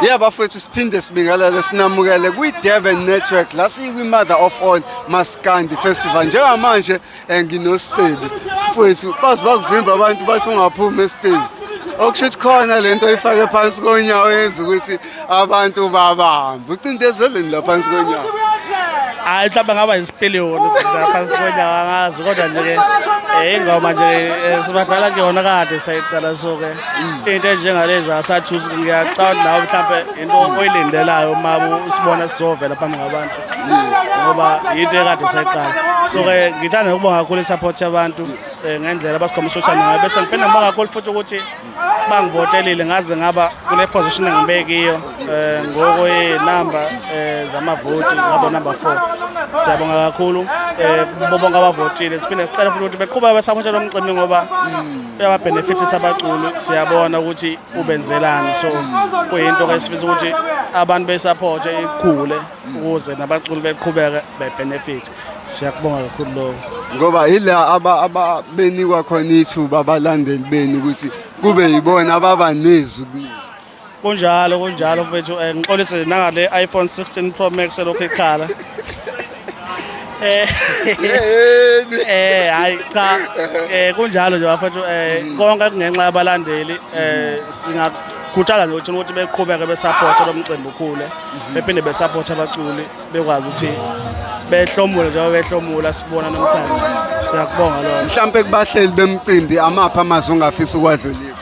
Yebo bafethu siphinde sibingelele sinamukele kwi-Durban Network la sikwi-Mother of All Maskandi Festival njengamanje nginoStebi mfowethu bazi bakuvimba abantu bathi ungaphumi estage okusho ukuthi khona lento ifake phansi konyawo yenza ukuthi abantu babambe ucindezeleni la phansi konyawo hayi mhlawumbe ngaba isipiliyoni phansi konyawo angazi kodwa nje ke ingoma nje sibadala kuyona kade sayiqala so-ke into enjengalezi asathusi ngiyacabanga nawe mhlawumbe into oyilindelayo uma usibona sizovela phambi kwabantu ngoba into ekade sayiqala so-ke ngithanda ukubonga kakhulu i-support yabantu ngendlela abasikhombisa ukuthi ngayo bese ngiphinda ngibonga kakhulu futhi ukuthi bangivotelile ngaze ngaba kule position engibekiyo ngokwey'namba zamavoti ngaba number 4 siyabonga kakhulu bonke abavotile siphinde sicela futhi ukuthi beqhubeka besapotha lo mcimbi ngoba uyababhenefithisa abaculi siyabona ukuthi ubenzelani so kuyinto esifisa ukuthi abantu besapothe ikhule ukuze nabaculi beqhubeke bebenefit siyakubonga kakhulu lokho ngoba yila ababenikwa khona ithuba abalandeli beni ukuthi kube yibona ababa nezwi kunjalo mfethu ngixolise nangale iPhone 16 Pro Max lokho ekhala hayi cha kunjalo nje bafethu konke kungenxa yabalandeli singakhuthaza nje ukuthi beqhubeke besupport lo mcimbi ukhule bephinde besupport abaculi bekwazi ukuthi behlomule njengoba behlomula sibona namhlanje siyakubonga lokho mhlambe kubahleli bemcimbi amapha amazwi ongafisa ukwadlulisa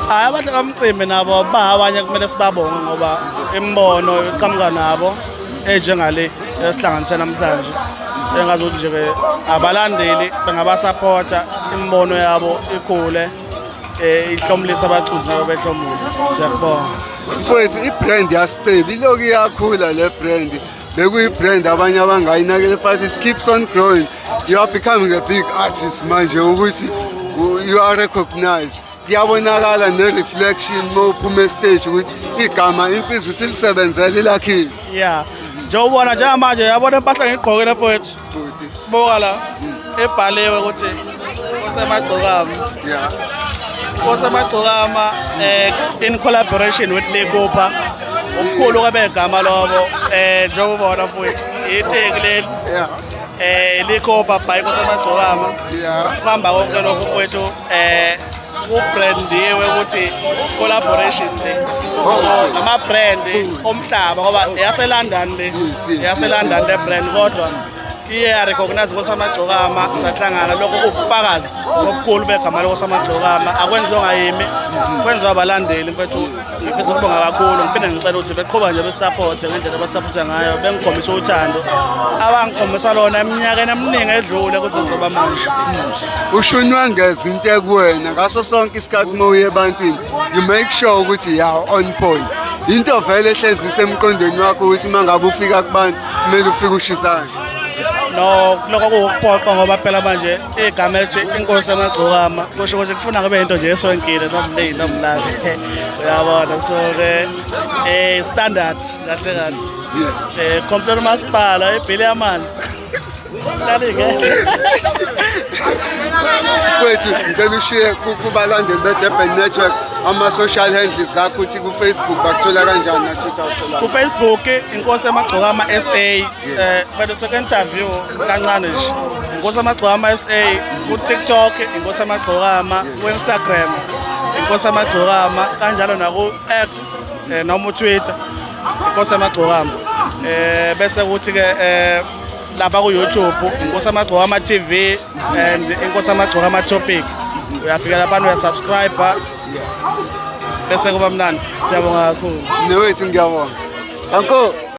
hayi abahleli bemcimbi nabo abanye kumele sibabonge ngoba imbono iqhamuka nabo njengale esihlanganise namhlanje engazi ukuthi nje abalandeli bengabasupporta imbono yabo ikhule ihlomulisa abaculi nabo behlomule siyakubonga mfowethu ibrand yaStebi lokhu iyakhula le brand bekuyi-brand abanye abangayinakele but it keeps on growing you are becoming a big artist manje ukuthi you are recognized kuyabonakala ne-reflection mawuphuma estage ukuthi igama insizwa silisebenzele ilakhile yeah njengobona njengamanje yabona impahla ngiyigqokile mfowethu buka la ebhaliwe ukuthi Nkosamagcokama Nkosamagcokama in collaboration with Lekopa umkhulu kwabe igama lobo njengobona mfowethu iteki leli Lekopa by Nkosamagcokama kuhamba konke lokho mfowethu ubrandiwe ukuthi collaboration le so nama brand omhlaba ngoba yaseLondon le brand kodwa iye recognize Nkosamagcokama sahlangana lokho ubufakazi obukhulu begama loKosamagcokama akwenziwa ngayimi kwenziwa abalandeli mfethu ngifisa ukubonga kakhulu ngiphinde ngicela ukuthi beqhubeka nje besupport ngendlela abasupporta ngayo bengikhombisa uthando abangikhombisa lona eminyakeni eminingi edlule ukuthi sizoba manje ushunywa ngezinto ekuwena ngaso sonke isikhathi mawuye ebantwini you make sure ukuthi yaw on point into vele ehlezisa emqondweni wakho ukuthi mangabe ufika kubantu kumele ufike ushisana no lokho kuwuphoqa ngoba phela manje igama elithi Nkosamagcokama kusho ukuthi kufuna kube into nje esonkile nomlay nomlanga uyabona so ke standard kahle kahle yes complete masipala ibhili yamanzi lalike kwethu ngicela ushiye kubalandeli beDurban Network ama-social handles akho ukuthi ku-Facebook bakuthola kanjani na-Twitter uthola ku-Facebook Nkosamagcokama SA kwelo seke-interview kancane nje Nkosamagcokama SA ku-TikTok Nkosamagcokama ku-Instagram Nkosamagcokama kanjalo naku-X noma uTwitter Nkosamagcokama bese kuthi ke lapha ku-YouTube Nkosamagcokama TV and Nkosamagcokama Topic uyafika lapha uyasubscribe bese kuba mnandi siyabonga kakhulu newethu ngiyabonga anko